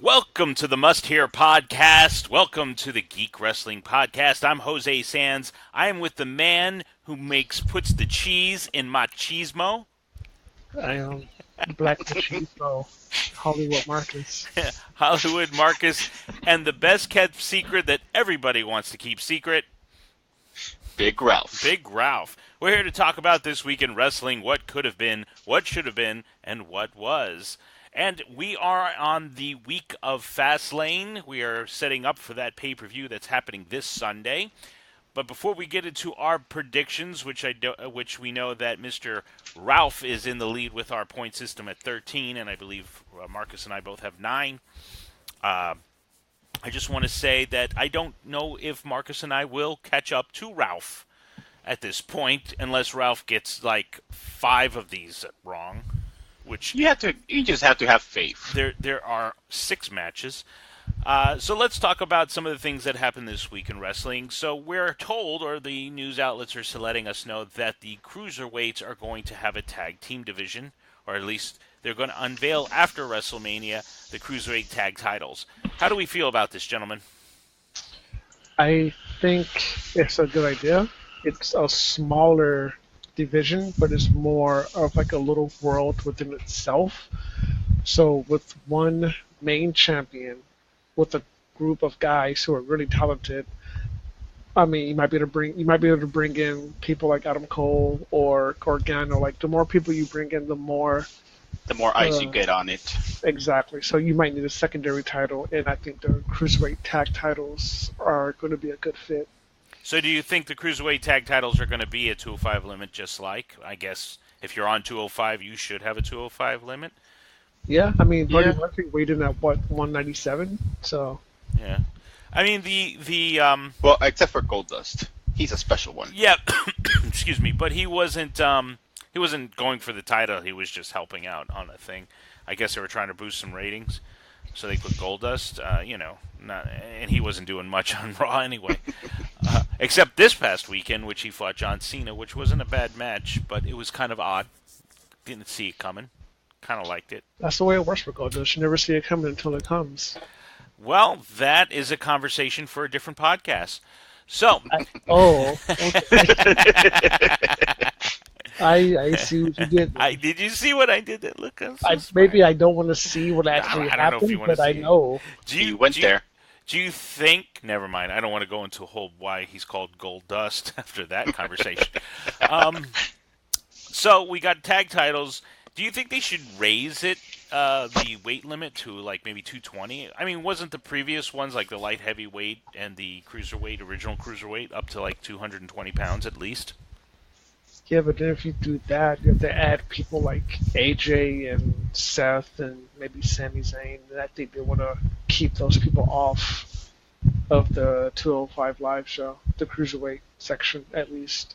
Welcome to the Must Hear Podcast. Welcome to the Geek Wrestling Podcast. I'm Jose Sands. I am with the man who puts the cheese in machismo. I am Black Machismo, Hollywood Marcus. Hollywood Marcus, and the best kept secret that everybody wants to keep secret, Big Ralph. Big Ralph. We're here to talk about this week in wrestling, what could have been, what should have been, and what was. And we are on the week of Fastlane. We are setting up for that pay-per-view that's happening this Sunday. But before we get into our predictions, which we know that Mr. Ralph is in the lead with our point system at 13, and I believe Marcus and I both have 9. I just want to say that I don't know if Marcus and I will catch up to Ralph at this point, unless Ralph gets like 5 of these wrong. Which you just have to have faith. There are 6 matches. So let's talk about some of the things that happened this week in wrestling. So we're told, or the news outlets are letting us know, that the Cruiserweights are going to have a tag team division, or at least they're going to unveil after WrestleMania the Cruiserweight tag titles. How do we feel about this, gentlemen? I think it's a good idea. It's a smaller division, but it's more of like a little world within itself. So with one main champion, with a group of guys who are really talented, I mean, you might be able to bring in people like Adam Cole or Gargano. Like the more people you bring in, the more ice you get on it. Exactly. So you might need a secondary title, and I think the Cruiserweight tag titles are going to be a good fit. So do you think the Cruiserweight tag titles are going to be a 205 limit, just like, I guess, if you're on 205, you should have a 205 limit? Yeah, I mean, Buddy Murphy weighed in at, 197? So... Yeah. I mean, the Well, except for Goldust. He's a special one. Yeah, excuse me, but he wasn't going for the title, he was just helping out on a thing. I guess they were trying to boost some ratings, so they put Goldust, and he wasn't doing much on Raw anyway. Except this past weekend, which he fought John Cena, which wasn't a bad match, but it was kind of odd. Didn't see it coming. Kind of liked it. That's the way it works for Goldust. You never see it coming until it comes. Well, that is a conversation for a different podcast. So. I see what you did. Did you see what I did there? Look, maybe I don't want to see what actually happened, but I know. You went there. Do you think? Never mind. I don't want to go into a whole why he's called Goldust after that conversation. So we got tag titles. Do you think they should raise it, the weight limit to like maybe 220? I mean, wasn't the previous ones like the light heavyweight and the original cruiserweight, up to like 220 pounds at least? Yeah, but then if you do that, you have to add people like AJ and Seth and maybe Sami Zayn. And I think they want to keep those people off of the 205 Live show, the Cruiserweight section at least.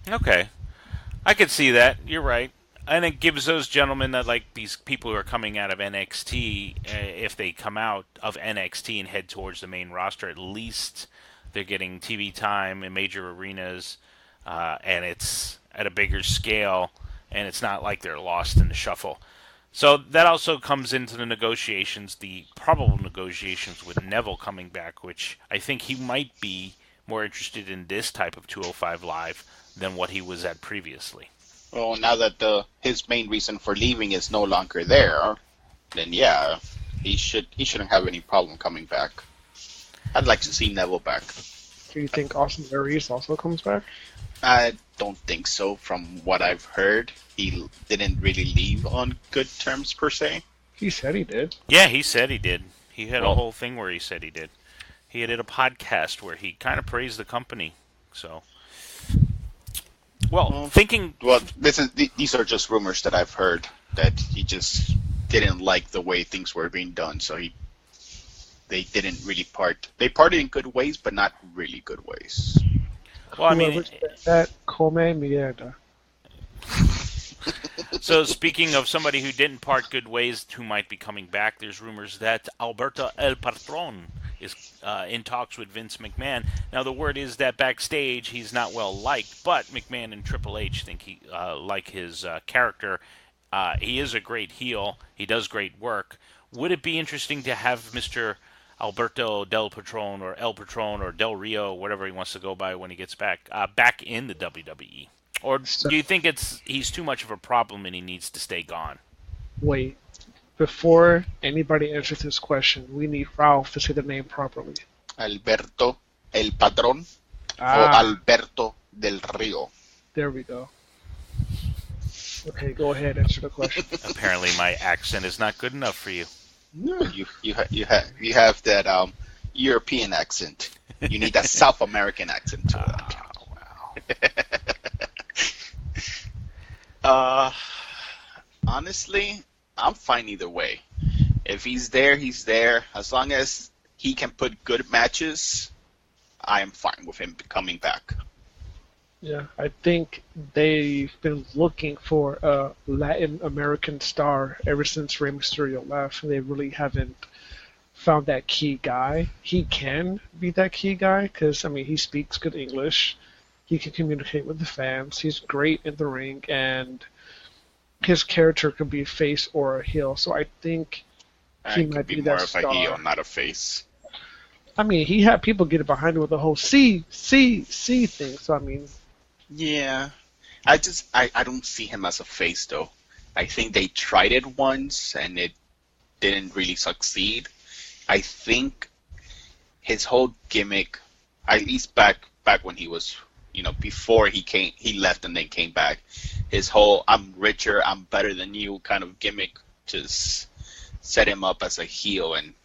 Okay. I could see that. You're right. And it gives those gentlemen that, like, these people who are coming out of NXT, if they come out of NXT and head towards the main roster, at least they're getting TV time in major arenas. And it's at a bigger scale, and it's not like they're lost in the shuffle. So that also comes into the negotiations, the probable negotiations with Neville coming back, which I think he might be more interested in this type of 205 Live than what he was at previously. Well, now that his main reason for leaving is no longer there, then yeah, he shouldn't have any problem coming back. I'd like to see Neville back. Do you think Austin Aries also comes back? I don't think so. From what I've heard, he didn't really leave on good terms, per se. He said he did. Yeah, he said he did. He had a whole thing where he said he did. He did a podcast where he kind of praised the company. So, thinking... Well, these are just rumors that I've heard, that he just didn't like the way things were being done, so they didn't really part. They parted in good ways, but not really good ways. Well, I mean, that come mierda. So speaking of somebody who didn't part good ways, who might be coming back, there's rumors that Alberto El Patron is in talks with Vince McMahon. Now, the word is that backstage he's not well liked, but McMahon and Triple H think he like his character. He is a great heel. He does great work. would it be interesting to have Mr. Alberto Del Patron or El Patron or Del Rio, whatever he wants to go by when he gets back, back in the WWE? Or So, do you think he's too much of a problem and he needs to stay gone? wait. Before anybody answers this question, we need Ralph to say the name properly. Alberto El Patron o Alberto Del Rio. There we go. Okay, go ahead, answer the question. Apparently my accent is not good enough for you. No, you have that European accent. You need that South American accent to it. Wow. Honestly, I'm fine either way. If he's there, he's there. As long as he can put good matches, I am fine with him coming back. Yeah, I think they've been looking for a Latin American star ever since Rey Mysterio left. They really haven't found that key guy. He can be that key guy because, I mean, he speaks good English. He can communicate with the fans. He's great in the ring, and his character could be a face or a heel. So I think he might be more that of star. a heel, not a face. I mean, he had people get behind him with the whole C thing. So I mean, Yeah, I don't see him as a face though. I think they tried it once and it didn't really succeed. I think his whole gimmick, at least back when he was, before he left and then came back, his whole "I'm richer, I'm better than you" kind of gimmick just set him up as a heel, and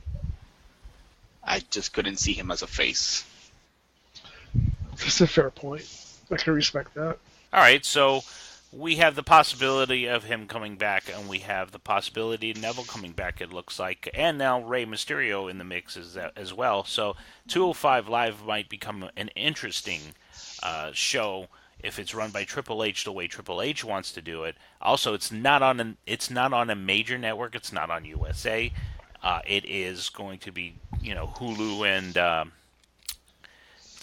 I just couldn't see him as a face. that's a fair point. I can respect that. All right, so we have the possibility of him coming back, and we have the possibility of Neville coming back, it looks like, and now Rey Mysterio in the mix as well. So 205 Live might become an interesting show if it's run by Triple H the way Triple H wants to do it. Also, it's not on a major network. It's not on USA. It is going to be Hulu and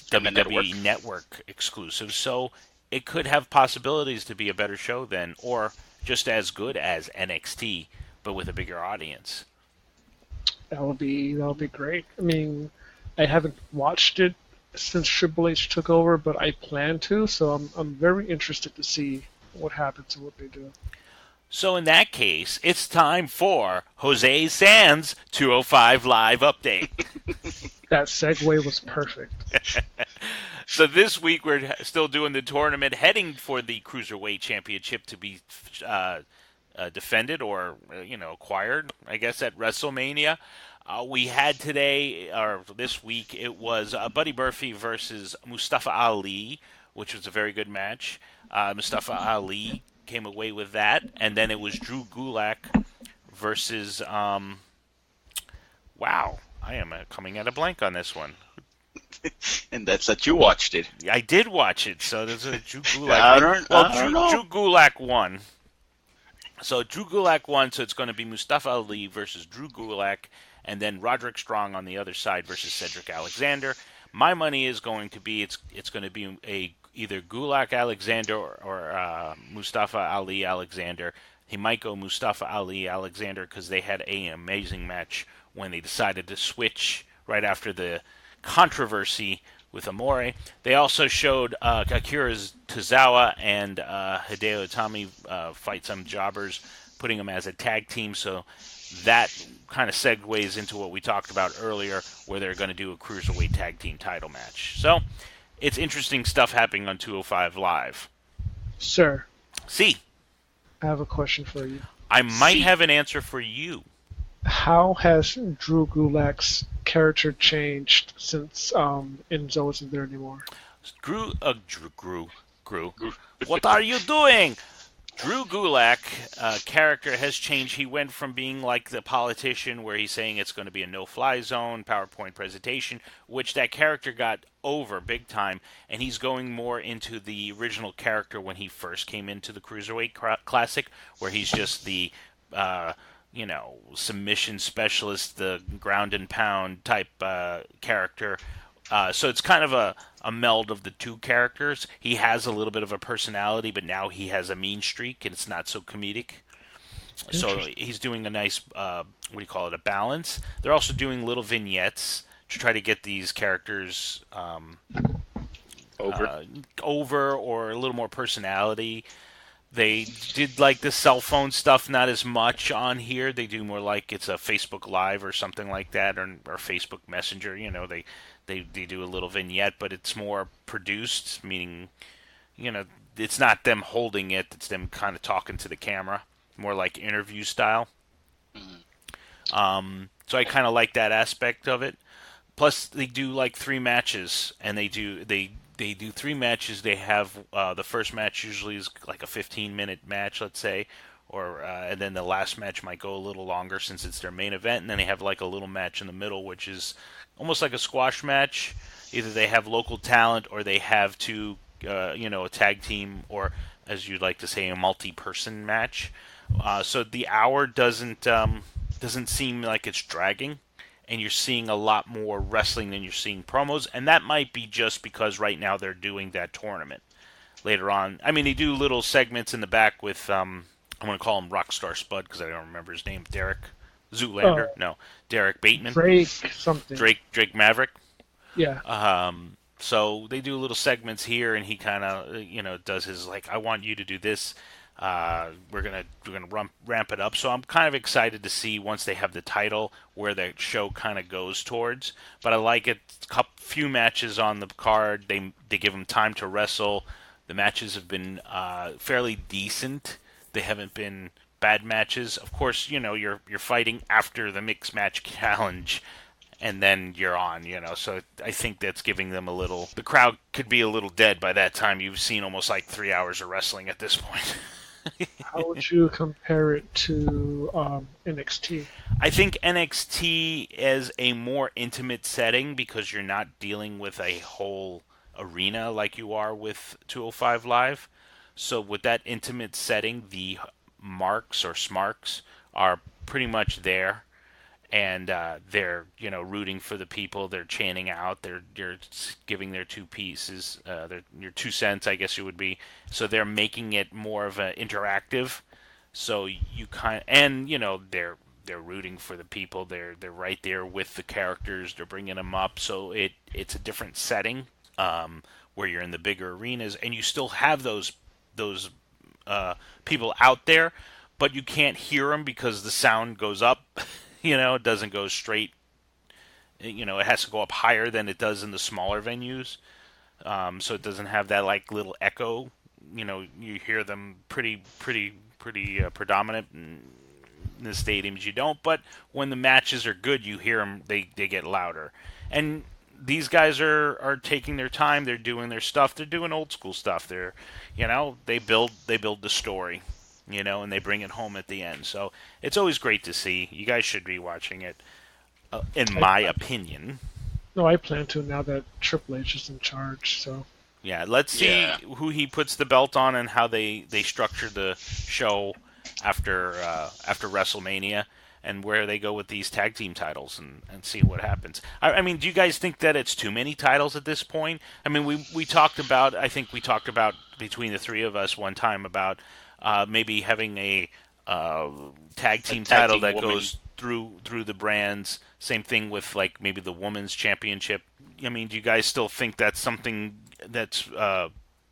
WWE Network exclusive. So it could have possibilities to be a better show then, or just as good as NXT, but with a bigger audience. That'll be great. I mean, I haven't watched it since Triple H took over, but I plan to. So I'm very interested to see what happens and what they do. So in that case, it's time for Jose Sands 205 Live Update. That segue was perfect. So this week we're still doing the tournament, heading for the Cruiserweight Championship to be defended or acquired, I guess, at Wrestlemania. We had today, or this week, it was Buddy Murphy versus Mustafa Ali, which was a very good match. Mustafa Ali came away with that, and then it was Drew Gulak versus wow, I am coming at a blank on this one. And that's that you watched it. I did watch it, so there's a Drew Gulak. I don't know. Drew Gulak won. So Drew Gulak won, so it's going to be Mustafa Ali versus Drew Gulak, and then Roderick Strong on the other side versus Cedric Alexander. My money is going to be it's going to be either Gulak Alexander or Mustafa Ali Alexander. He might go Mustafa Ali Alexander because they had an amazing match when they decided to switch right after the controversy with Amore. They also showed Akira Tozawa and Hideo Itami fight some jobbers, putting them as a tag team. So that kind of segues into what we talked about earlier, where they're going to do a Cruiserweight tag team title match. So it's interesting stuff happening on 205 Live. Sir, See, I have a question for you. I might have an answer for you. How has Drew Gulak's character changed since Enzo isn't there anymore? Drew, what are you doing? Drew Gulak character has changed. He went from being like the politician where he's saying it's going to be a no-fly zone PowerPoint presentation, which that character got over big time, and he's going more into the original character when he first came into the Cruiserweight Classic, where he's just the submission specialist, the ground and pound type character. So it's kind of a meld of the two characters. He has a little bit of a personality, but now he has a mean streak, and it's not so comedic. So he's doing a nice, what do you call it, a balance. They're also doing little vignettes to try to get these characters Over. over or a little more personality. They did like the cell phone stuff, not as much on here. They do more like it's a Facebook Live or something like that, or Facebook Messenger. They do a little vignette, but it's more produced, meaning, it's not them holding it, it's them kind of talking to the camera, more like interview style. So I kind of like that aspect of it. Plus, they do like 3 matches, and they do 3 matches. They have the first match usually is like a 15-minute match, let's say, or and then the last match might go a little longer since it's their main event, and then they have like a little match in the middle, which is almost like a squash match. Either they have local talent, or they have a tag team, or as you'd like to say, a multi-person match. So the hour doesn't seem like it's dragging, and you're seeing a lot more wrestling than you're seeing promos, and that might be just because right now they're doing that tournament. Later on, I mean, they do little segments in the back with I'm going to call him Rockstar Spud because I don't remember his name. Derek Zoolander? No, Derek Bateman. Drake something. Drake Maverick. Yeah. So they do little segments here, and he kind of does his like, I want you to do this. We're gonna ramp it up. So I'm kind of excited to see once they have the title where the show kind of goes towards. But I like it. Few matches on the card. They give them time to wrestle. The matches have been fairly decent. They haven't been bad matches. Of course, you're fighting after the mixed match challenge, and then you're on, So I think that's giving them a little. The crowd could be a little dead by that time. You've seen almost like 3 hours of wrestling at this point. How would you compare it to NXT? I think NXT is a more intimate setting because you're not dealing with a whole arena like you are with 205 Live. So with that intimate setting, the marks or smarks are pretty much there, and they're rooting for the people. They're chanting out. They're giving their 2 pieces, your 2 cents, I guess it would be. So they're making it more of an interactive. So you they're rooting for the people. They're right there with the characters. They're bringing them up. So it's a different setting where you're in the bigger arenas, and you still have those people out there, but you can't hear them because the sound goes up. It doesn't go straight. It has to go up higher than it does in the smaller venues. So it doesn't have that like little echo. You hear them pretty predominant. In the stadiums you don't, but when the matches are good, you hear them. They get louder. And these guys are taking their time. They're doing their stuff. They're doing old school stuff. They build the story. And they bring it home at the end. So it's always great to see. You guys should be watching it, in my opinion. No, I plan to now that Triple H is in charge. So yeah, let's see who he puts the belt on and how they structure the show after WrestleMania, and where they go with these tag team titles, and see what happens. I mean, do you guys think that it's too many titles at this point? I mean, we talked about, I think we talked about between the 3 of us one time about maybe having a tag team title that goes through the brands. Same thing with like maybe the women's championship. I mean, do you guys still think that's something that's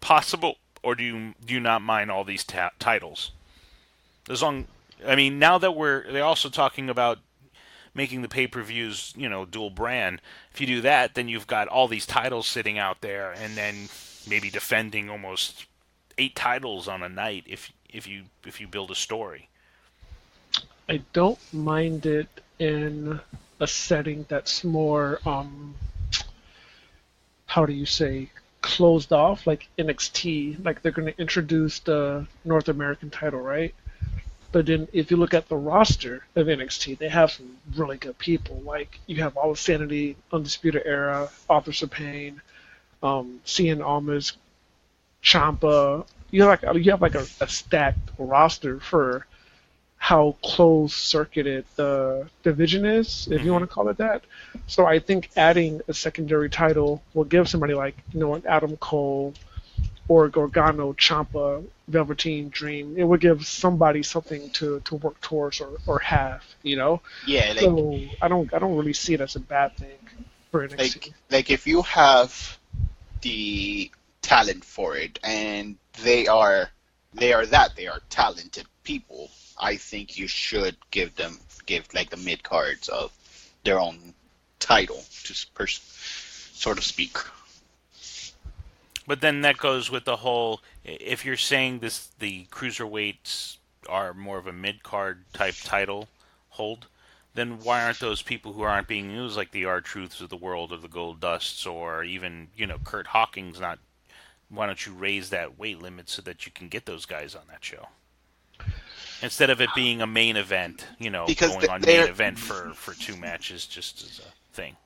possible, or do you not mind all these titles? I mean, now that they're also talking about making the pay-per-views, dual brand. If you do that, then you've got all these titles sitting out there, and then maybe defending almost 8 titles on a night if you build a story. I don't mind it in a setting that's more how do you say, closed off, like NXT. Like they're going to introduce the North American title, right? But then if you look at the roster of NXT, they have some really good people. Like you have All of Sanity, Undisputed Era, Authors of Pain, Cien Almas, Ciampa. You have like a stacked roster for how closed-circuited the division is, if you want to call it that. So I think adding a secondary title will give somebody like, Adam Cole or Gargano, Ciampa, Velveteen Dream. It would give somebody something to work towards or have, you know. Yeah, like So I don't really see it as a bad thing for NXT. like if you have the talent for it, and they are talented people, I think you should give like the mid cards of their own title, so to speak. But then that goes with the whole, if you're saying the cruiserweights are more of a mid-card type title hold, then why aren't those people who aren't being used, like the R-Truths of the world, or the Gold Dusts, or even, Kurt Hawkins, not, why don't you raise that weight limit so that you can get those guys on that show? Instead of it being a main event, Because going on main event for 2 matches just as a thing.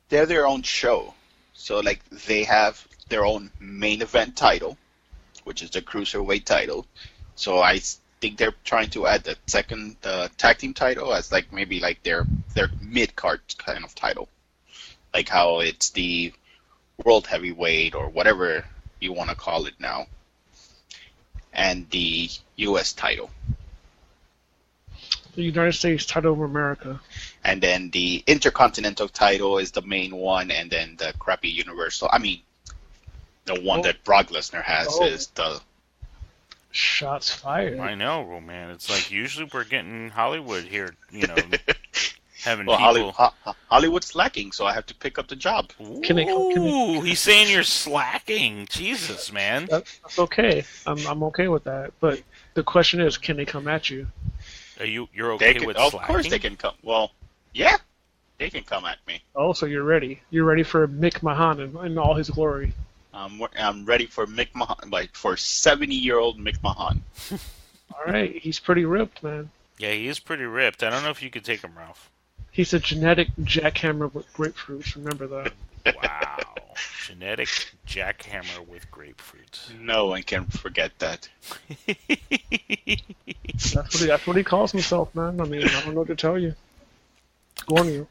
They're their own show. So, like, they have their own main event title, which is the Cruiserweight title. So I think they're trying to add the tag team title as, like, maybe, like, their mid-card kind of title. Like how it's the World Heavyweight or whatever you want to call it now. And the U.S. title. The United States title of America. And then the Intercontinental title is the main one, and then the crappy Universal. I mean, the one that Brock Lesnar has is the... Shots fired. I know, man. It's like usually we're getting Hollywood here, having well, people... Hollywood's slacking, so I have to pick up the job. Ooh, he's saying you're slacking. Jesus, man. That's okay. I'm okay with that. But the question is, can they come at you? You're okay with slacking? Of course they can come. Well, yeah, they can come at me. Oh, so you're ready. You're ready for Mick Mahan in all his glory. I'm ready for Mick Mahan, like for 70-year-old Mick Mahan. All right, he's pretty ripped, man. Yeah, he is pretty ripped. I don't know if you could take him, Ralph. He's a genetic jackhammer with grapefruits. Remember that. Wow. Genetic jackhammer with grapefruit. No one can forget that. That's what he calls himself, man. I mean, I don't know what to tell you. Go on, you.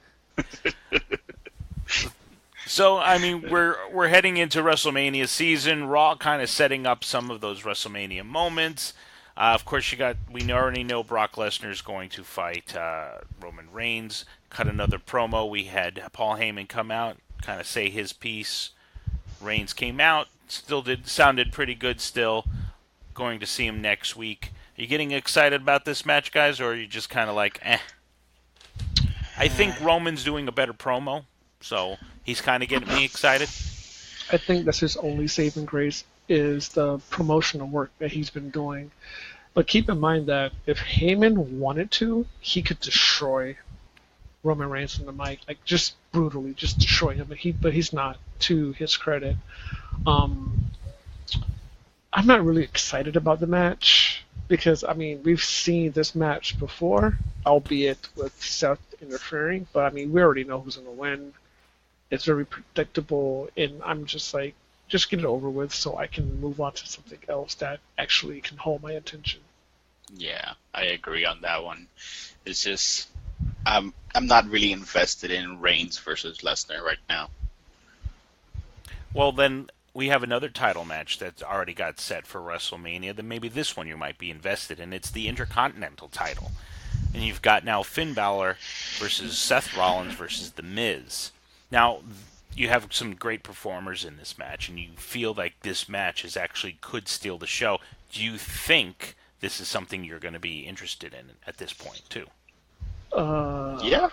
So, I mean, we're heading into WrestleMania season. Raw kind of setting up some of those WrestleMania moments. Of course, we already know Brock Lesnar is going to fight Roman Reigns. Cut another promo. We had Paul Heyman come out, kind of say his piece. Reigns came out, sounded pretty good still. Going to see him next week. Are you getting excited about this match, guys, or are you just kind of like, eh? I think Roman's doing a better promo, so he's kind of getting me excited. I think that's his only saving grace is the promotional work that he's been doing. But keep in mind that if Heyman wanted to, he could destroy Roman Reigns on the mic, like just brutally, just destroy him. But he's not, to his credit. I'm not really excited about the match because, I mean, we've seen this match before, albeit with Seth interfering. But, I mean, we already know who's going to win. It's very predictable, and I'm just like, just get it over with so I can move on to something else that actually can hold my attention. Yeah, I agree on that one. It's just, I'm not really invested in Reigns versus Lesnar right now. Well, then we have another title match that's already got set for WrestleMania. Then maybe this one you might be invested in. It's the Intercontinental title. And you've got now Finn Balor versus Seth Rollins versus The Miz. Now, you have some great performers in this match, and you feel like this match could steal the show. Do you think this is something you're going to be interested in at this point, too? Yeah.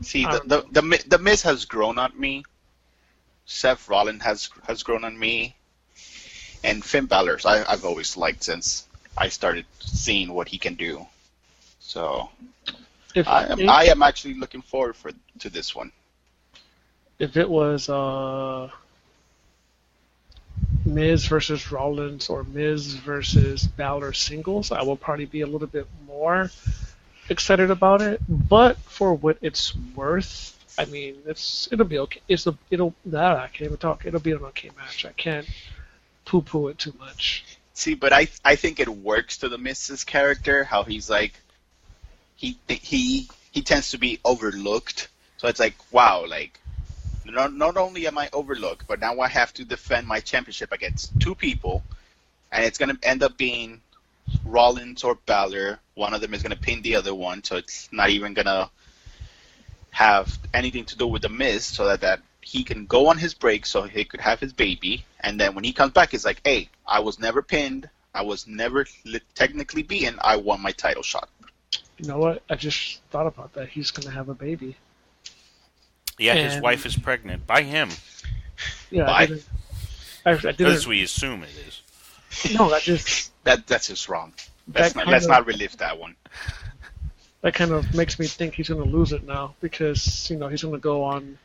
See, the Miz has grown on me. Seth Rollins has grown on me. And Finn Balor, I've always liked since I started seeing what he can do. So I am actually looking forward to this one. If it was Miz versus Rollins or Miz versus Balor singles, I will probably be a little bit more excited about it. But for what it's worth, I mean, it'll be okay. I can't even talk. It'll be an okay match. I can't poo-poo it too much. See, but I think it works to the Miz's character, how he's like, he tends to be overlooked. So it's like, wow, like, Not only am I overlooked, but now I have to defend my championship against two people, and it's going to end up being Rollins or Balor. One of them is going to pin the other one, so it's not even going to have anything to do with the Miz, so that he can go on his break so he could have his baby, and then when he comes back, it's like, hey, I was never pinned, I was never technically beaten, I won my title shot. You know what? I just thought about that. He's going to have a baby. Yeah, his wife is pregnant. By him. Yeah, By? I didn't. As we assume it is. No, That's just wrong. Let's not relive that one. That kind of makes me think he's going to lose it now because he's going to go on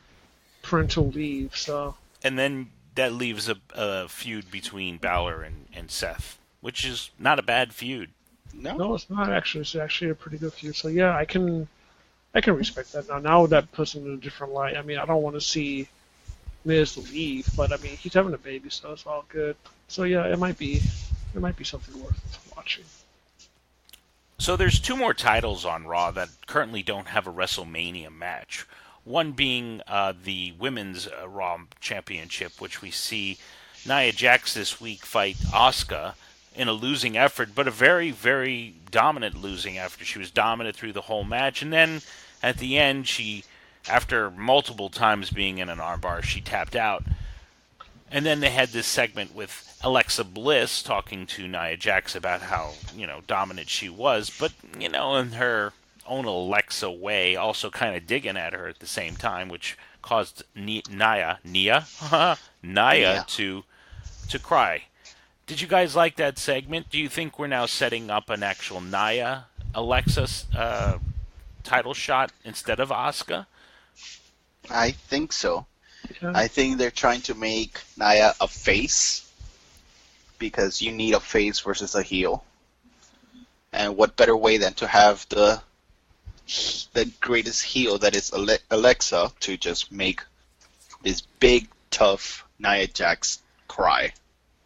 parental leave. So. And then that leaves a feud between Balor and Seth, which is not a bad feud. No, it's not actually. It's actually a pretty good feud. So yeah, I can respect that now. Now that puts him in a different light. I mean, I don't want to see Miz leave, but I mean, he's having a baby, so it's all good. So yeah, it might be something worth watching. So there's two more titles on Raw that currently don't have a WrestleMania match. One being the Women's Raw Championship, which we see Nia Jax this week fight Asuka in a losing effort, but a very, very dominant losing effort. She was dominant through the whole match, and then at the end, after multiple times being in an armbar, she tapped out. And then they had this segment with Alexa Bliss talking to Nia Jax about how, dominant she was, but, in her own Alexa way, also kind of digging at her at the same time, which caused Nia to cry. Did you guys like that segment? Do you think we're now setting up an actual Nia Alexa title shot instead of Asuka? I think so. Yeah. I think they're trying to make Nia a face because you need a face versus a heel. And what better way than to have the greatest heel that is Alexa to just make this big, tough Nia Jax cry.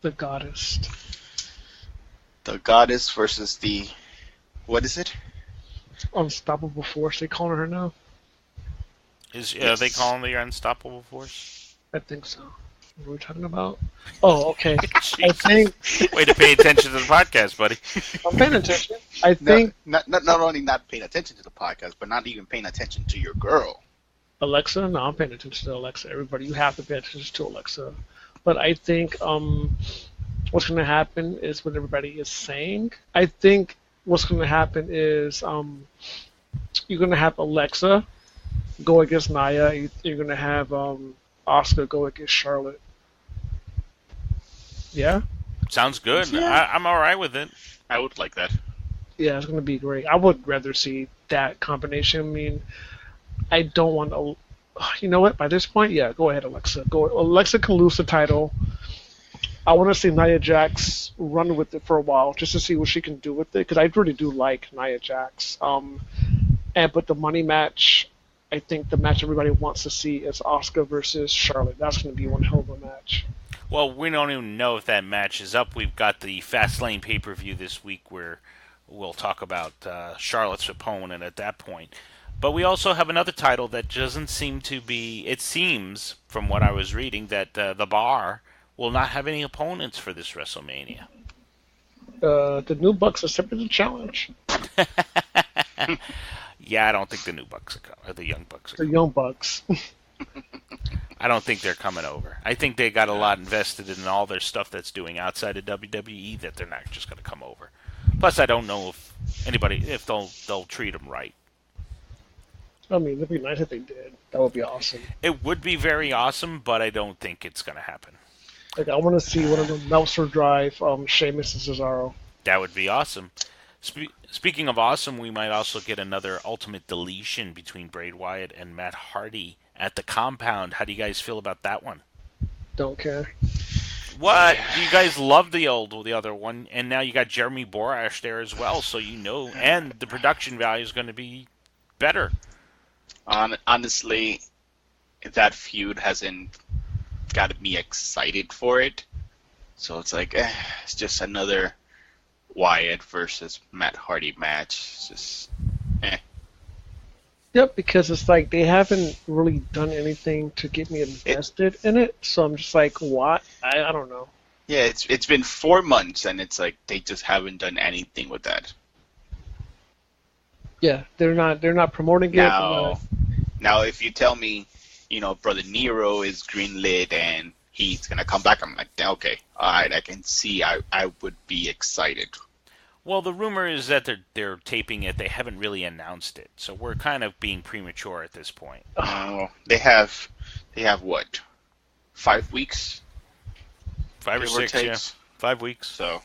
The goddess. The goddess versus the... What is it? Unstoppable Force, they calling her now? Are they calling the Unstoppable Force? I think so. What are we talking about? Oh, okay. I think... Way to pay attention to the podcast, buddy. I'm paying attention. I think... Not only not paying attention to the podcast, but not even paying attention to your girl. Alexa? No, I'm paying attention to Alexa. Everybody, you have to pay attention to Alexa. But I think what's going to happen is what everybody is saying. I think what's going to happen is you're going to have Alexa go against Nia. You're going to have Asuka go against Charlotte. Yeah? Sounds good. Yeah. I'm all right with it. I would like that. Yeah, it's going to be great. I would rather see that combination. I mean, I don't want to... You know what? By this point, yeah, go ahead, Alexa. Alexa can lose the title. I want to see Nia Jax run with it for a while just to see what she can do with it, because I really do like Nia Jax. But the money match, I think the match everybody wants to see is Asuka versus Charlotte. That's going to be one hell of a match. Well, we don't even know if that match is up. We've got the Fastlane pay-per-view this week where we'll talk about Charlotte's opponent at that point. But we also have another title that doesn't seem to be... It seems, from what I was reading, that the Bar will not have any opponents for this WrestleMania. The New Bucks accepted the challenge. Yeah, I don't think the New Bucks are coming. Or the Young Bucks are The coming. Young Bucks. I don't think they're coming over. I think they got a lot invested in all their stuff that's doing outside of WWE that they're not just going to come over. Plus, I don't know if they'll treat them right. I mean, it'd be nice if they did. That would be awesome. It would be very awesome, but I don't think it's going to happen. Like, I want to see one of them Meltzer Drive, Sheamus and Cesaro. That would be awesome. Speaking of awesome, we might also get another ultimate deletion between Bray Wyatt and Matt Hardy at the Compound. How do you guys feel about that one? Don't care. What? You guys love the other one, and now you got Jeremy Borash there as well, so and the production value is going to be better. Honestly, that feud hasn't got me excited for it. So it's like, it's just another Wyatt versus Matt Hardy match. It's just, Yep, because it's like they haven't really done anything to get me It invested in it, so I'm just like, what? I don't know. yeah, it's been 4 months, and it's like they just haven't done anything with that. Yeah, they're not promoting it. They're not. Now, if you tell me, Brother Nero is greenlit and he's gonna come back, I'm like, okay, all right, I can see. I would be excited. Well, the rumor is that they're taping it. They haven't really announced it, so we're kind of being premature at this point. They have what, 5 weeks, 5 or give or 6, yeah, takes. 5 weeks. So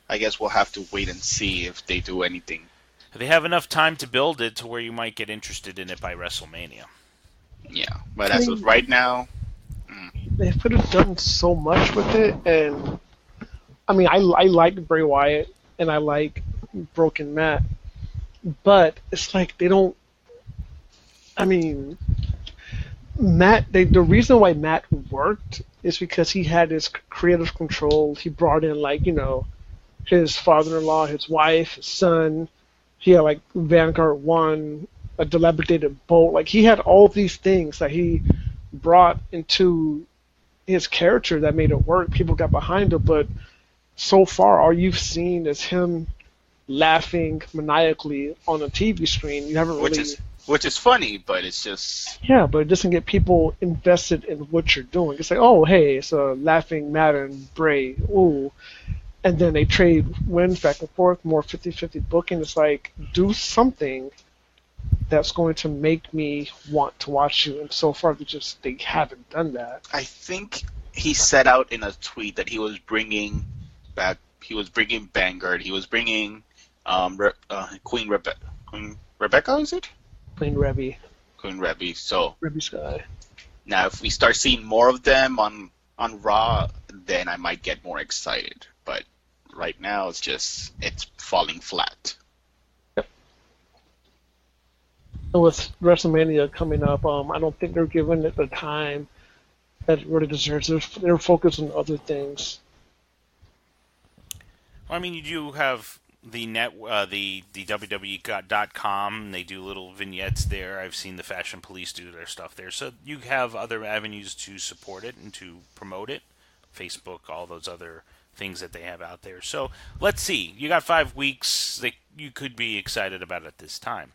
I guess we'll have to wait and see if they do anything. They have enough time to build it to where you might get interested in it by WrestleMania. Yeah, but as of right now, They could have done so much with it, and I mean, I like Bray Wyatt and I like Broken Matt, but it's like they don't. I mean, the reason why Matt worked is because he had his creative control. He brought in his father-in-law, his wife, his son. He had like Vanguard One, a dilapidated boat. Like he had all these things that he brought into his character that made it work. People got behind him, but so far all you've seen is him laughing maniacally on a TV screen. You haven't which really. is which is funny, but it's just Yeah, but it doesn't get people invested in what you're doing. It's like, oh, hey, it's a laughing Matt and Bray. Ooh. And then they trade wins back and forth, more 50-50 booking. It's like, do something that's going to make me want to watch you. And so far, they haven't done that. I think he set out in a tweet that he was bringing back. He was bringing Vanguard. He was bringing Queen Rebecca. Is it Plain Revy. Queen Rebby? So Revy Sky. now, if we start seeing more of them on Raw, then I might get more excited. But right now, it's falling flat. And with WrestleMania coming up, I don't think they're giving it the time that it really deserves. They're focused on other things. Well, I mean, you do have the WWE.com. They do little vignettes there. I've seen the Fashion Police do their stuff there. So you have other avenues to support it and to promote it. Facebook, all those other things that they have out there. So let's see. You got 5 weeks that you could be excited about at this time.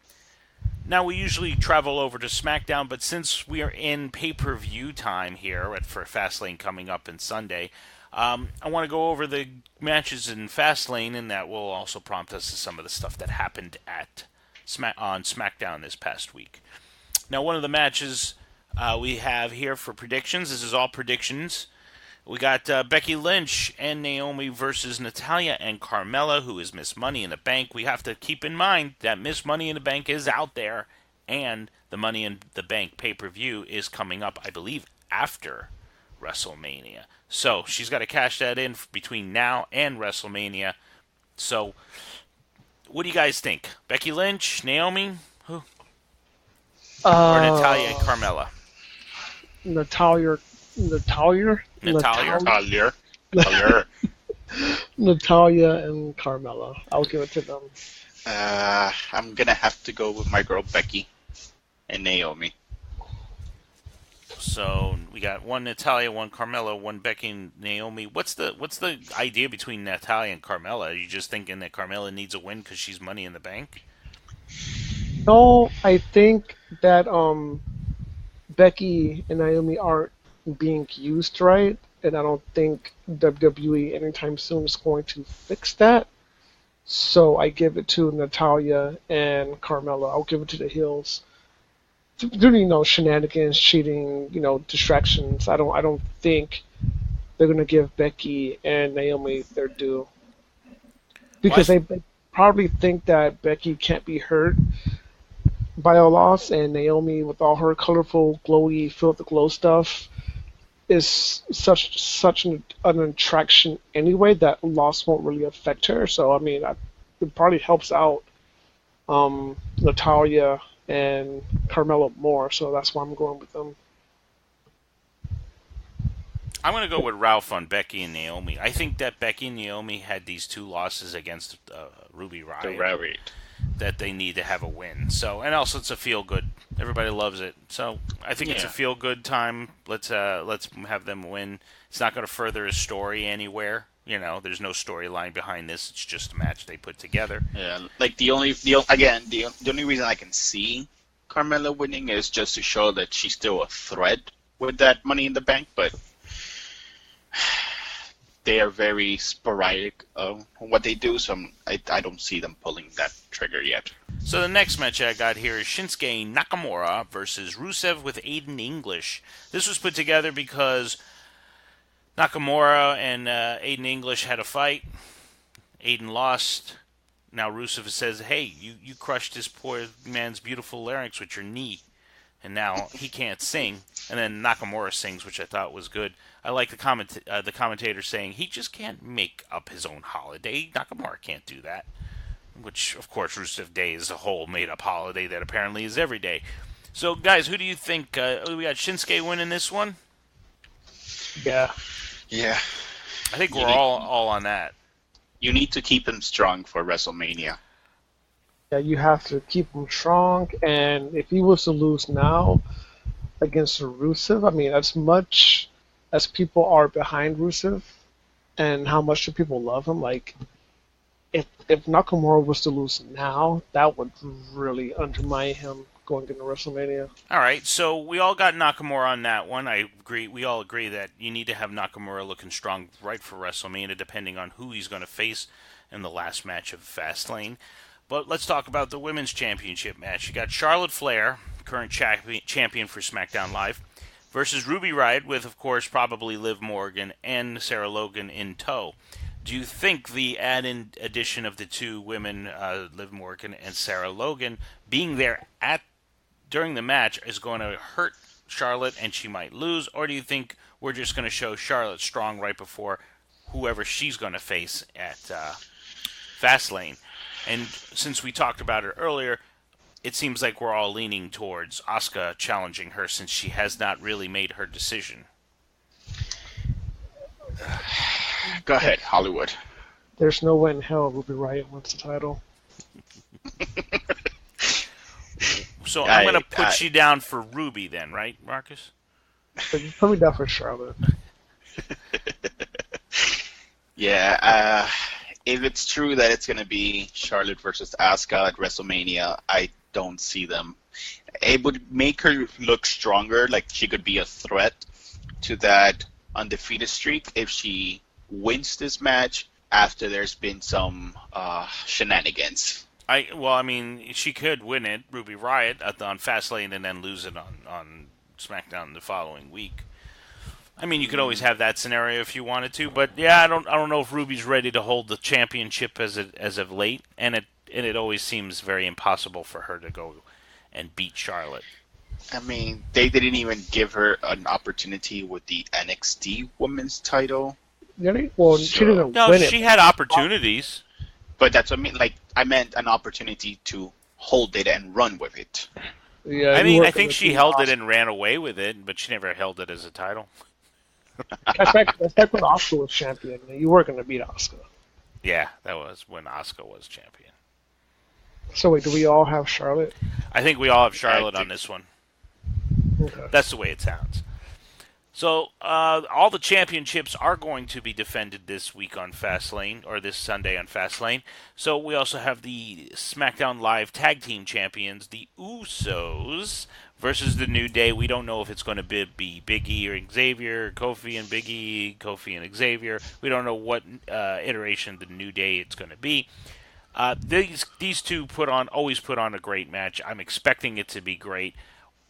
Now, we usually travel over to SmackDown, but since we are in pay-per-view time here for Fastlane coming up on Sunday, I want to go over the matches in Fastlane, and that will also prompt us to some of the stuff that happened on SmackDown this past week. Now, one of the matches we have here for predictions, this is all predictions. We got Becky Lynch and Naomi versus Natalya and Carmella, who is Miss Money in the Bank. We have to keep in mind that Miss Money in the Bank is out there, and the Money in the Bank pay-per-view is coming up, I believe, after WrestleMania. So she's got to cash that in between now and WrestleMania. So what do you guys think? Becky Lynch, Naomi, who? Or Natalya and Carmella? Natalia. Natalia. Natalia and Carmella. I'll give it to them. I'm gonna have to go with my girl Becky and Naomi. So we got one Natalya, one Carmella, one Becky and Naomi. What's the idea between Natalya and Carmella? Are you just thinking that Carmella needs a win because she's Money in the Bank? No, I think that Becky and Naomi aren't being used right, and I don't think WWE anytime soon is going to fix that. So I give it to Natalya and Carmella. I'll give it to the heels. Due to shenanigans, cheating, distractions, I don't think they're gonna give Becky and Naomi their due because they probably think that Becky can't be hurt by a loss, and Naomi, with all her colorful, glowy, fill the glow stuff, is such an attraction anyway that loss won't really affect her. So I mean, it probably helps out Natalya and Carmella more. So that's why I'm going with them. I'm going to go with Ralph on Becky and Naomi. I think that Becky and Naomi had these two losses against Ruby Riott. that they need to have a win. So, and also it's a feel good. Everybody loves it. So I think it's a feel good time. Let's have them win. It's not going to further his story anywhere. You know, there's no storyline behind this. It's just a match they put together. Yeah, like the only reason I can see Carmella winning is just to show that she's still a threat with that Money in the Bank, but they are very sporadic on what they do, so I don't see them pulling that trigger yet. So the next match I got here is Shinsuke Nakamura versus Rusev with Aiden English. This was put together because Nakamura and Aiden English had a fight. Aiden lost. Now Rusev says, hey, you crushed this poor man's beautiful larynx with your knee. And now he can't sing. And then Nakamura sings, which I thought was good. I like the commentator saying he just can't make up his own holiday. Nakamura can't do that. Which, of course, Rusev Day is a whole made-up holiday that apparently is every day. So, guys, who do you think? We got Shinsuke winning this one? Yeah. Yeah. I think we're all on that. You need to keep him strong for WrestleMania. Yeah, you have to keep him strong, and if he was to lose now against Rusev, I mean, as much as people are behind Rusev and how much do people love him, like, if Nakamura was to lose now, that would really undermine him going into WrestleMania. All right, so we all got Nakamura on that one. I agree. We all agree that you need to have Nakamura looking strong right for WrestleMania, depending on who he's going to face in the last match of Fastlane. But let's talk about the Women's Championship match. You got Charlotte Flair, current champion for SmackDown Live, versus Ruby Riott with, of course, probably Liv Morgan and Sarah Logan in tow. Do you think the added addition of the two women, Liv Morgan and Sarah Logan, being there during the match is going to hurt Charlotte and she might lose? Or do you think we're just going to show Charlotte strong right before whoever she's going to face at Fastlane? And since we talked about it earlier, it seems like we're all leaning towards Asuka challenging her since she has not really made her decision. Go ahead, Hollywood. There's no way in hell Ruby Riott wins the title. So I'm going to put you down for Ruby then, right, Marcus? But you put me down for Charlotte. Yeah, if it's true that it's going to be Charlotte versus Asuka at WrestleMania, I don't see them. It would make her look stronger, like she could be a threat to that undefeated streak if she wins this match after there's been some shenanigans. I mean, she could win it, Ruby Riott, on Fastlane, and then lose it on SmackDown the following week. I mean, you could always have that scenario if you wanted to, but yeah, I don't know if Ruby's ready to hold the championship as of late, and it always seems very impossible for her to go and beat Charlotte. I mean, they didn't even give her an opportunity with the NXT Women's title. Really? Well, she didn't No, win it. she had opportunities. But that's what I mean. Like, I meant an opportunity to hold it and run with it. Yeah, I mean, I think she held it and ran away with it, but she never held it as a title. That's like when Asuka was champion. You were going to beat Asuka. Yeah, that was when Asuka was champion. So wait, do we all have Charlotte? I think we all have Charlotte on this one. Okay. That's the way it sounds. So, all the championships are going to be defended this week on Fastlane, or this Sunday on Fastlane. So, we also have the SmackDown Live Tag Team Champions, the Usos, versus the New Day. We don't know if it's going to be Big E or Xavier, Kofi and Big E, Kofi and Xavier. We don't know what iteration of the New Day it's going to be. These two always put on a great match. I'm expecting it to be great.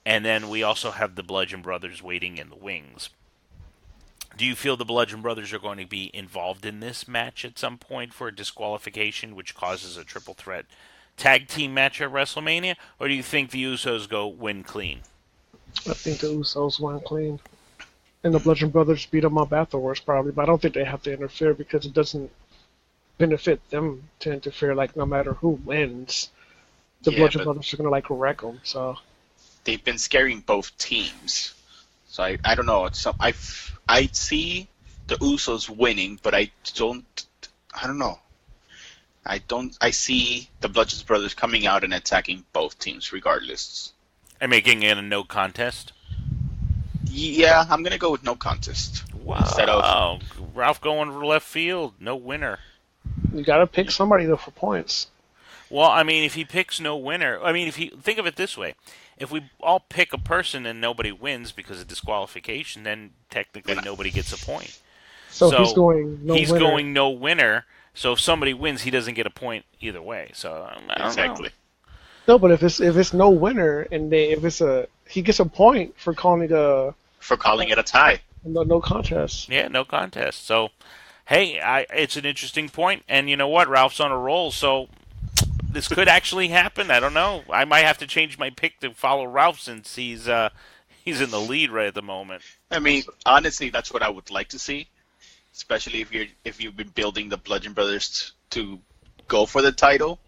And then we also have the Bludgeon Brothers waiting in the wings. Do you feel the Bludgeon Brothers are going to be involved in this match at some point for a disqualification, which causes a triple threat tag team match at WrestleMania? Or do you think the Usos win clean? I think the Usos win clean. And the Bludgeon Brothers beat them up afterwards, probably. But I don't think they have to interfere because it doesn't benefit them to interfere. Like, no matter who wins, the Bludgeon Brothers are going to, like, wreck them, so... They've been scaring both teams, so I don't know. I see the Usos winning, but I don't know. I see the Bludgeon Brothers coming out and attacking both teams regardless. And making it a no contest? Yeah, I'm going to go with no contest. Wow. Instead of Ralph going left field. No winner. You got to pick somebody, though, for points. Well, I mean, if he picks no winner, I mean, if you think of it this way, if we all pick a person and nobody wins because of disqualification, then technically nobody gets a point. So he's going no he's winner. going no winner. So if somebody wins, he doesn't get a point either way. So I don't exactly. know. No, but if it's no winner and he gets a point for calling it a tie. No contest. Yeah, no contest. So hey, it's an interesting point, and you know what? Ralph's on a roll, so this could actually happen. I don't know. I might have to change my pick to follow Ralph since he's in the lead right at the moment. I mean, honestly, that's what I would like to see, especially if you've been building the Bludgeon Brothers to go for the title.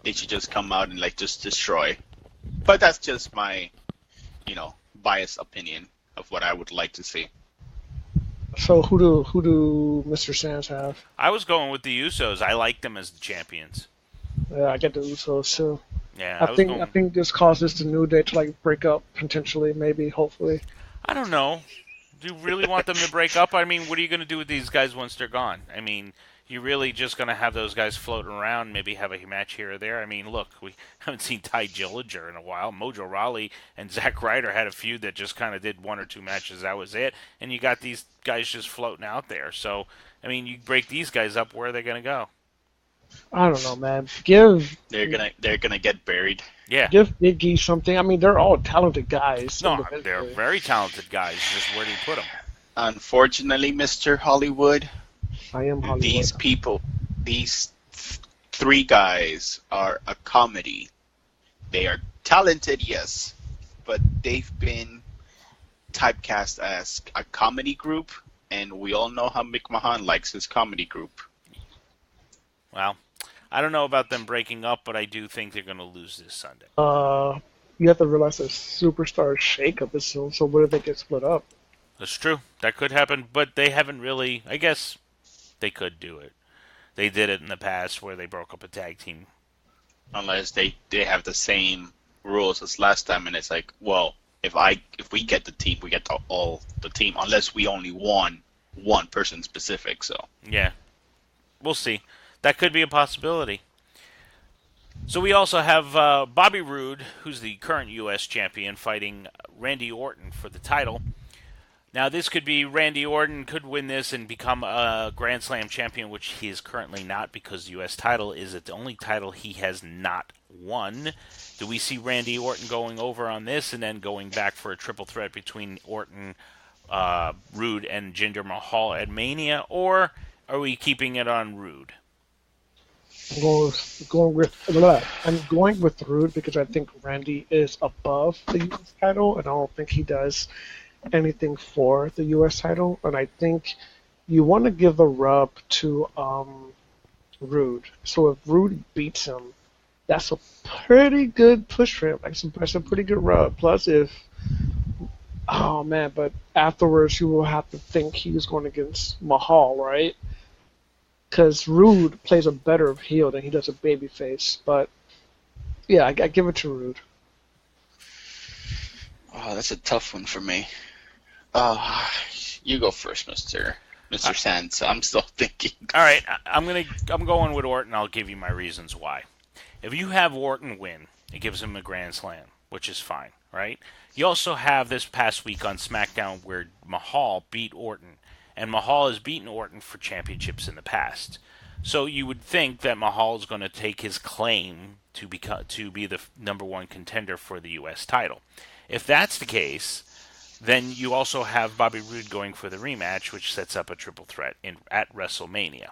They should just come out and just destroy. But that's just my, biased opinion of what I would like to see. So who do Mr. Sands have? I was going with the Usos. I like them as the champions. Yeah, I get the Usos too. Yeah, I think this causes the New Day to break up potentially, maybe, hopefully. I don't know. Do you really want them to break up? I mean, what are you going to do with these guys once they're gone? I mean, you're really just going to have those guys floating around, maybe have a match here or there? I mean, look, we haven't seen Ty Dillinger in a while. Mojo Rawley and Zack Ryder had a feud that just kind of did one or two matches. That was it. And you got these guys just floating out there. So, I mean, you break these guys up, where are they going to go? I don't know, man. They're gonna get buried. Yeah. Give Big E something. I mean, they're all talented guys. No, they're very talented guys. Just where do you put them? Unfortunately, Mr. Hollywood, I am Hollywood. These three guys are a comedy. They are talented, yes, but they've been typecast as a comedy group, and we all know how Mick Mahan likes his comedy group. Well, I don't know about them breaking up, but I do think they're going to lose this Sunday. You have to realize a superstar shakeup is soon, so what if they get split up? That's true. That could happen, but they haven't really. I guess they could do it. They did it in the past where they broke up a tag team. Unless they have the same rules as last time, and it's like, well, if we get the team, we get all the team, unless we only won one person specific. So yeah, we'll see. That could be a possibility. So we also have Bobby Roode, who's the current U.S. champion, fighting Randy Orton for the title. Now, this could be Randy Orton could win this and become a Grand Slam champion, which he is currently not because the U.S. title is the only title he has not won. Do we see Randy Orton going over on this and then going back for a triple threat between Orton, Roode, and Jinder Mahal at Mania, or are we keeping it on Roode? I'm going with Roode because I think Randy is above the U.S. title, and I don't think he does anything for the U.S. title. And I think you want to give the rub to Roode. So if Roode beats him, that's a pretty good push for him. That's a pretty good rub. Plus, but afterwards you will have to think he's going against Mahal, right? Because Roode plays a better heel than he does a babyface. But, yeah, I give it to Roode. Oh, that's a tough one for me. You go first, Mr. Sands. I'm still thinking. All right, I'm going with Orton. I'll give you my reasons why. If you have Orton win, it gives him a Grand Slam, which is fine, right? You also have this past week on SmackDown where Mahal beat Orton. And Mahal has beaten Orton for championships in the past. So you would think that Mahal is going to take his claim to be the number one contender for the U.S. title. If that's the case, then you also have Bobby Roode going for the rematch, which sets up a triple threat at WrestleMania.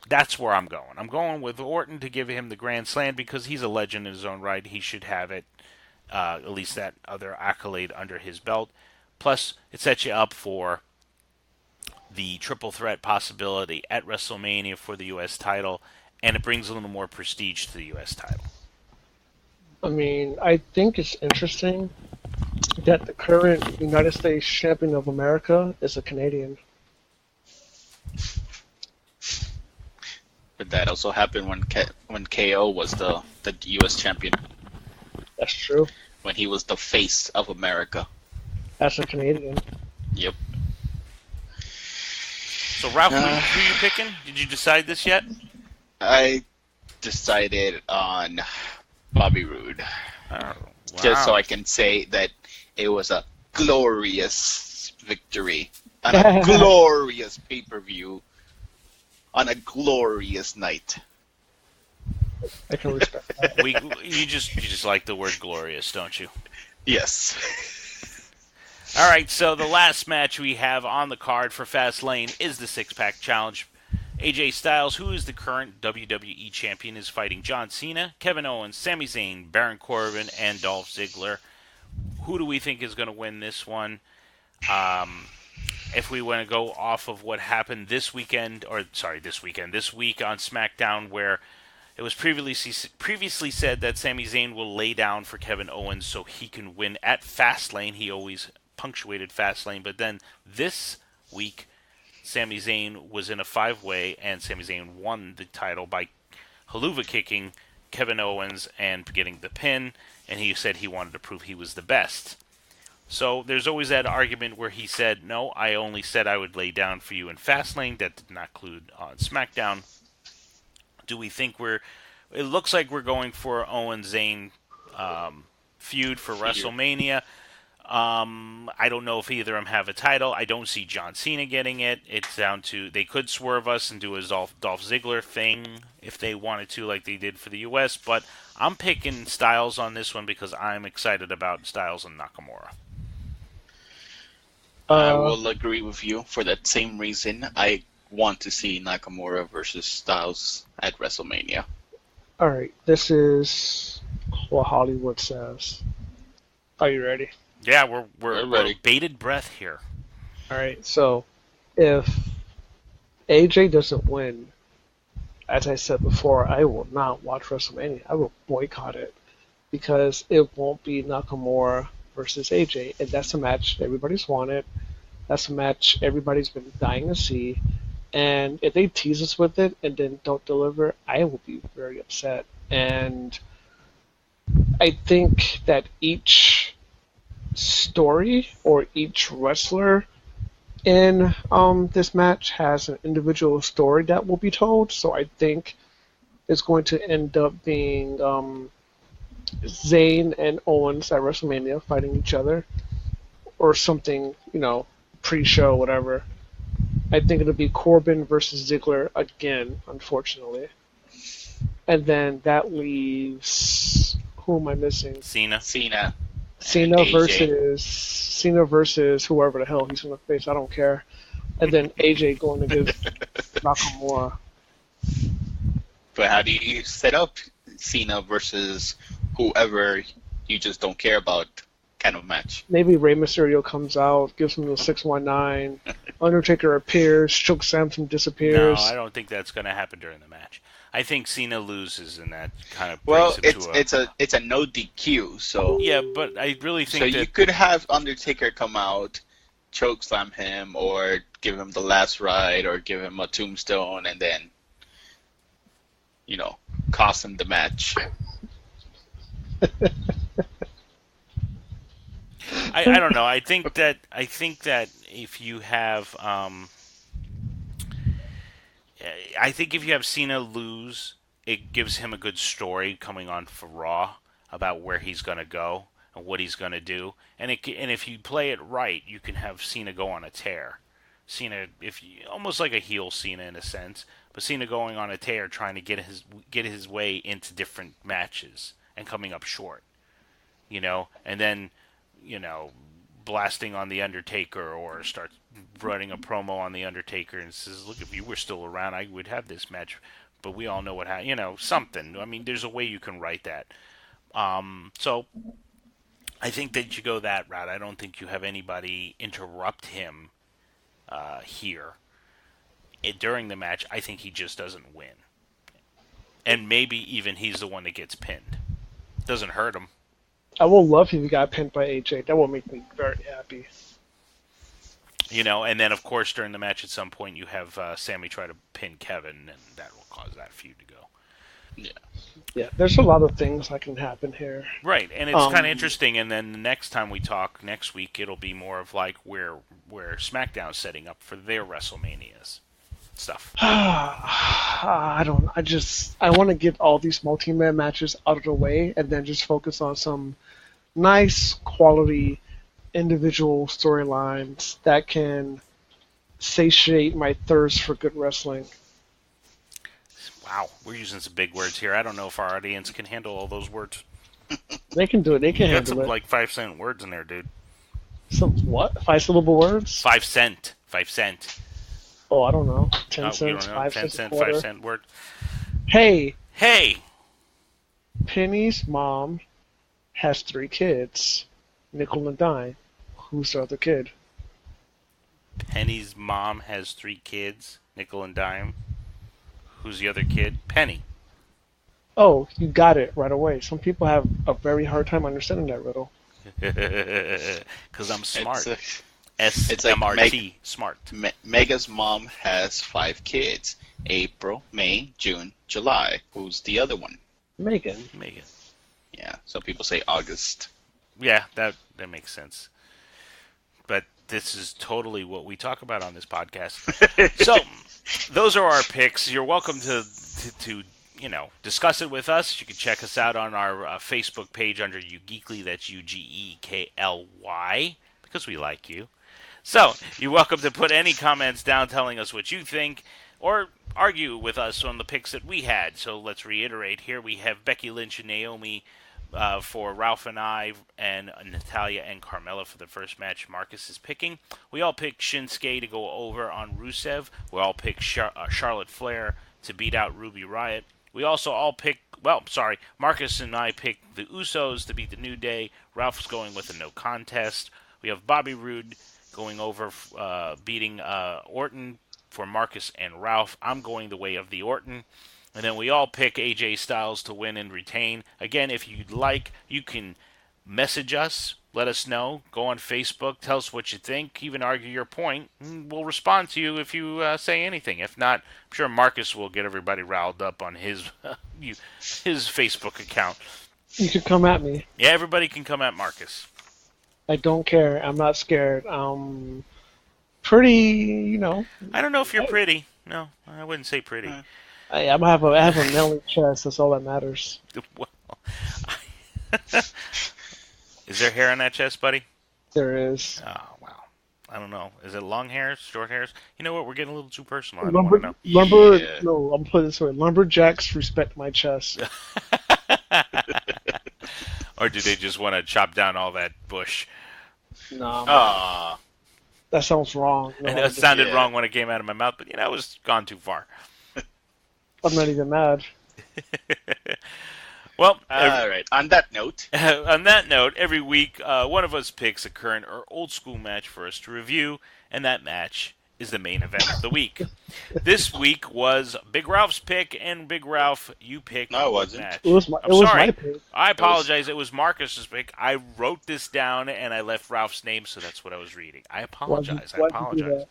That's where I'm going. I'm going with Orton to give him the Grand Slam because he's a legend in his own right. He should have it, at least that other accolade under his belt. Plus, it sets you up for the triple threat possibility at WrestleMania for the U.S. title, and it brings a little more prestige to the U.S. title. I mean, I think it's interesting that the current United States champion of America is a Canadian. But that also happened when KO was the U.S. champion, That's true. when he was the face of America. As a Canadian. Yep. So, Ralph, who are you picking? Did you decide this yet? I decided on Bobby Roode. Oh, wow. Just so I can say that it was a glorious victory on a glorious pay-per-view on a glorious night. I can respect that. You just like the word glorious, don't you? Yes. All right, so the last match we have on the card for Fastlane is the six-pack challenge. AJ Styles, who is the current WWE Champion, is fighting John Cena, Kevin Owens, Sami Zayn, Baron Corbin, and Dolph Ziggler. Who do we think is going to win this one? If we want to go off of what happened this week on SmackDown, where it was previously said that Sami Zayn will lay down for Kevin Owens so he can win at Fastlane. He always punctuated Fastlane, but then this week, Sami Zayn was in a 5-way, and Sami Zayn won the title by haluva kicking Kevin Owens and getting the pin, and he said he wanted to prove he was the best. So there's always that argument where he said, no, I only said I would lay down for you in Fastlane. That did not include on SmackDown. Do we think it looks like we're going for Owens-Zayn feud for WrestleMania. I don't know if either of them have a title. I don't see John Cena getting it. It's down to, they could swerve us and do a Dolph Ziggler thing if they wanted to, like they did for the U.S., but I'm picking Styles on this one because I'm excited about Styles and Nakamura. I will agree with you for that same reason. I want to see Nakamura versus Styles at WrestleMania. All right, this is what Hollywood says. Are you ready? Yeah, we're ready. Bated breath here. All right, so if AJ doesn't win, as I said before, I will not watch WrestleMania. I will boycott it because it won't be Nakamura versus AJ, and that's a match everybody's wanted. That's a match everybody's been dying to see. And if they tease us with it and then don't deliver, I will be very upset. And I think that each story or each wrestler in this match has an individual story that will be told. So I think it's going to end up being Zayn and Owens at WrestleMania fighting each other, or something, pre-show, whatever. I think it'll be Corbin versus Ziggler again, unfortunately. And then that leaves, who am I missing? Cena versus whoever the hell he's going to face. I don't care. And then AJ going against Nakamura. But how do you set up Cena versus whoever you just don't care about kind of match? Maybe Rey Mysterio comes out, gives him the 619. Undertaker appears, Choke Samson disappears. No, I don't think that's going to happen during the match. I think Cena loses, and that kind of it's a no DQ. So yeah, but I really think so. You could have Undertaker come out, choke slam him, or give him the last ride, or give him a tombstone, and then cost him the match. I don't know. I think that if you have Cena lose, it gives him a good story coming on for Raw about where he's going to go and what he's going to do. And if you play it right, you can have Cena go on a tear. Cena, almost like a heel Cena in a sense, but Cena going on a tear, trying to get his way into different matches and coming up short, and then blasting on the Undertaker, or start running a promo on the Undertaker and says, "Look, if you were still around, I would have this match." But we all know what happened. Something. I mean, there's a way you can write that. So I think that you go that route. I don't think you have anybody interrupt him here during the match. I think he just doesn't win, and maybe even he's the one that gets pinned. Doesn't hurt him. I will love if he got pinned by AJ. That will make me very happy. And then of course during the match at some point you have Sammy try to pin Kevin, and that will cause that feud to go. Yeah. Yeah, there's a lot of things that can happen here. Right, and it's kind of interesting. And then the next time we talk next week, it'll be more of like where SmackDown's setting up for their WrestleManias stuff. I want to get all these multi-man matches out of the way and then just focus on some nice quality individual storylines that can satiate my thirst for good wrestling. Wow, we're using some big words here. I don't know if our audience can handle all those words. They can do it. They can You got handle some it. like 5-cent words in there, dude. Some what? 5-syllable words? 5 cent. 5 cent. Oh, I don't know. 10 You cents, don't know? 5 10 cents, cent, a quarter. 5 cent word. Hey, Hey! Penny's mom has 3 kids. Nickel and dime. Who's the other kid? Penny's mom has 3 kids. Nickel and dime. Who's the other kid? Penny. Oh, you got it right away. Some people have a very hard time understanding that riddle. Because I'm smart. It's like SMRT. Smart. Mega's mom has 5 kids. April, May, June, July. Who's the other one? Megan. Megan. Yeah, some people say August. Yeah, that makes sense. But this is totally what we talk about on this podcast. So, those are our picks. You're welcome to discuss it with us. You can check us out on our Facebook page under UGeekly. That's UGEKLY, because we like you. So, you're welcome to put any comments down telling us what you think, or argue with us on the picks that we had. So, let's reiterate here. We have Becky Lynch and Naomi for Ralph and I, and Natalia and Carmella for the first match Marcus is picking. We all picked Shinsuke to go over on Rusev. We all picked Charlotte Flair to beat out Ruby Riott. We also all picked, Marcus and I picked the Usos to beat the New Day. Ralph's going with a no contest. We have Bobby Roode going over, beating Orton for Marcus and Ralph. I'm going the way of the Orton. And then we all pick AJ Styles to win and retain. Again, if you'd like, you can message us, let us know, go on Facebook, tell us what you think, even argue your point. We'll respond to you if you say anything. If not, I'm sure Marcus will get everybody riled up on his Facebook account. You can come at me. Yeah, everybody can come at Marcus. I don't care. I'm not scared. Pretty, I don't know if you're pretty. No, I wouldn't say pretty. I have a manly chest. That's all that matters. Well, is there hair on that chest, buddy? There is. Oh, wow. I don't know. Is it long hairs, short hairs? You know what? We're getting a little too personal. I don't want to know. No, I'm putting it this way. Lumberjacks respect my chest. Or do they just want to chop down all that bush? No. That sounds wrong. No, I know it sounded wrong when it came out of my mouth, but it was gone too far. I'm not even mad. Well, all right. On that note, every week one of us picks a current or old school match for us to review, and that match is the main event of the week. This week was Big Ralph's pick, and Big Ralph, you picked. No, it wasn't. Match. It was my pick. I apologize. It was Marcus's pick. I wrote this down, and I left Ralph's name, so that's what I was reading. I apologize. Why'd you do that?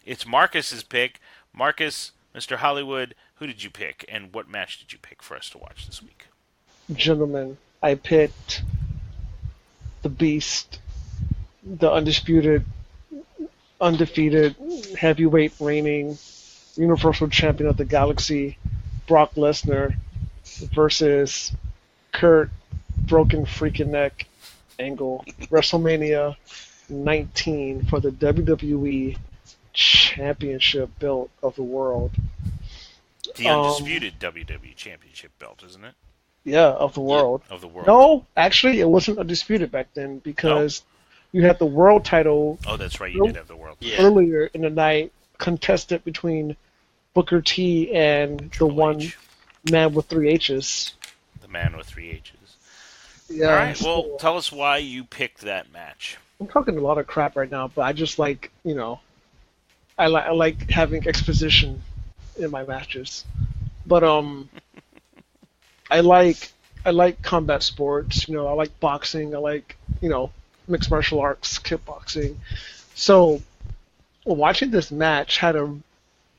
It's Marcus's pick. Marcus, Mr. Hollywood, who did you pick, and what match did you pick for us to watch this week? Gentlemen, I picked the Beast, the undefeated, heavyweight reigning Universal Champion of the Galaxy, Brock Lesnar, versus Kurt Broken Freaking Neck Angle, WrestleMania 19 for the WWE Championship belt of the world. The undisputed WWE Championship belt, isn't it? Yeah, of the world. Of the world. No, actually, it wasn't undisputed back then because you had the world title. Oh, that's right. You did have the world title. Earlier in the night, contested between Booker T and Triple the H. man with 3 H's. The man with 3 H's. Yeah. All right. Well, tell us why you picked that match. I'm talking a lot of crap right now, but I just like, I like having exposition in my matches. But I like combat sports. I like boxing. I like mixed martial arts, kickboxing. So watching this match had a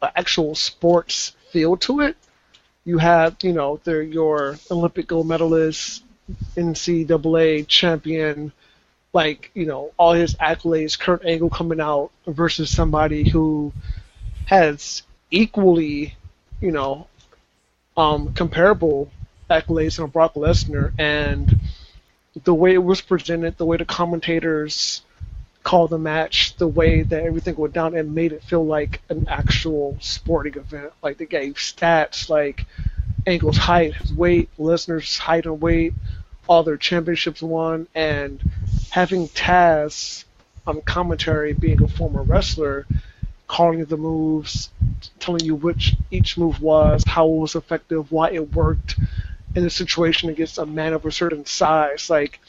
actual sports feel to it. You have, they're your Olympic gold medalist, NCAA champion, like, all his accolades, Kurt Angle coming out versus somebody who has equally, you know, comparable accolades on Brock Lesnar, and the way it was presented, the way the commentators called the match, the way that everything went down, it made it feel like an actual sporting event. Like they gave stats, like Angle's height, his weight, Lesnar's height and weight, all their championships won, and having Taz on commentary, being a former wrestler, calling the moves, telling you which each move was, how it was effective, why it worked in a situation against a man of a certain size. Like,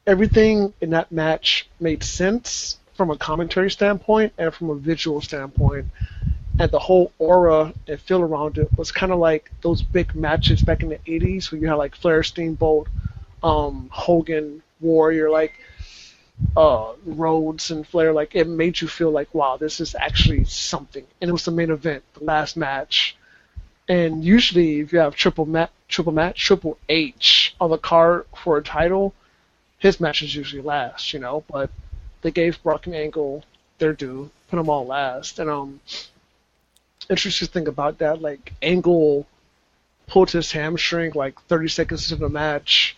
everything in that match made sense from a commentary standpoint and from a visual standpoint. And the whole aura and feel around it was kind of like those big matches back in the 80s where you had like Flair, Steamboat, Hogan, Warrior, like Rhodes and Flair. Like, it made you feel like, wow, this is actually something. And it was the main event, the last match. And usually, if you have Triple H on the card for a title, his matches usually last, But they gave Brock and Angle their due, put them all last. And interesting thing about that, like Angle pulled his hamstring like 30 seconds into the match,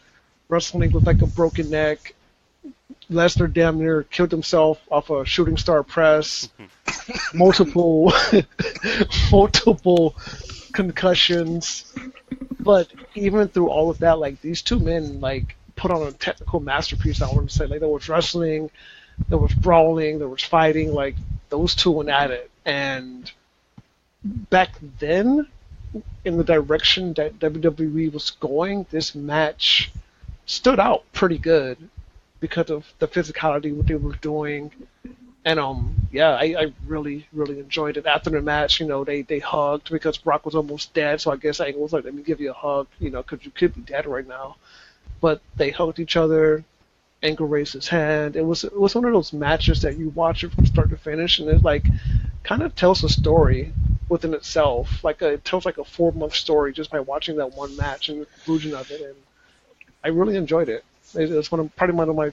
wrestling with like a broken neck. Lesnar damn near killed himself off a shooting star press. multiple multiple concussions. But even through all of that, like these two men like put on a technical masterpiece, I want to say. Like there was wrestling, there was brawling, there was fighting, like those two went at it. And back then, in the direction that WWE was going, this match stood out pretty good because of the physicality, what they were doing. And I really, really enjoyed it. After the match, they hugged because Brock was almost dead, so I guess Angle was like, let me give you a hug, because you could be dead right now. But they hugged each other. Angle raised his hand. It was one of those matches that you watch it from start to finish, and it like kind of tells a story within itself. Like it tells like a 4-month story just by watching that one match and the conclusion of it. And I really enjoyed it. It's probably one of my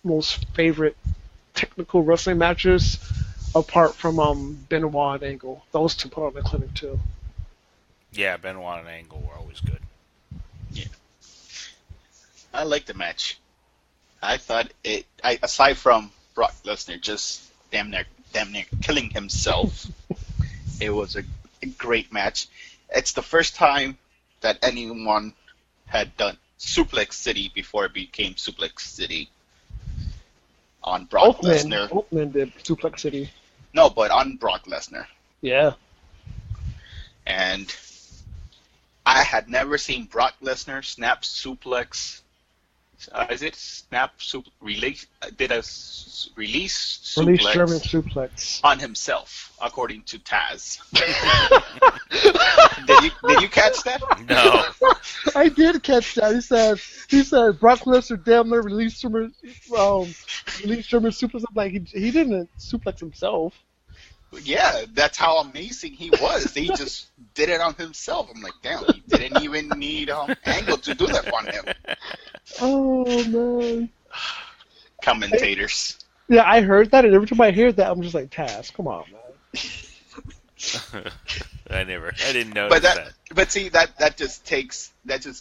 most favorite technical wrestling matches, apart from Benoit and Angle. Those two put on the clinic too. Yeah, Benoit and Angle were always good. Yeah, I liked the match. I thought aside from Brock Lesnar just damn near killing himself, it was a great match. It's the first time that anyone had done Suplex City before it became Suplex City on Brock Lesnar. Oakman did Suplex City. No, but on Brock Lesnar. Yeah. And I had never seen Brock Lesnar snap suplex. Is it snap release? Did a release suplex? Release German suplex on himself, according to Taz. Did you catch that? No. I did catch that. He said Brock Lesnar damn near released German suplex. I'm like, he didn't suplex himself. Yeah, that's how amazing he was. He just did it on himself. I'm like, damn, he didn't even need Angle to do that on him. Oh, man. Commentators. Yeah, I heard that, and every time I hear that, I'm just like, Taz, come on, man. I didn't notice that. But see, that just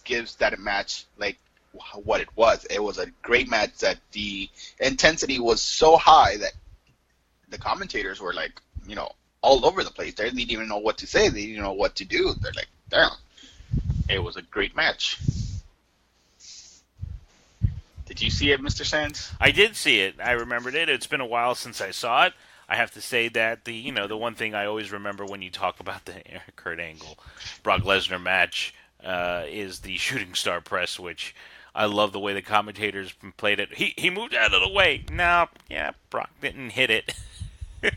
gives that a match like what it was. It was a great match that the intensity was so high that the commentators were like, all over the place. They didn't even know what to say. They didn't know what to do. They're like, damn, it was a great match. Did you see it, Mr. Sands? I did see it. I remembered it. It's been a while since I saw it. I have to say that the one thing I always remember when you talk about the Kurt Angle Brock Lesnar match is the shooting star press, which I love the way the commentators played it. He moved out of the way. No, yeah, Brock didn't hit it.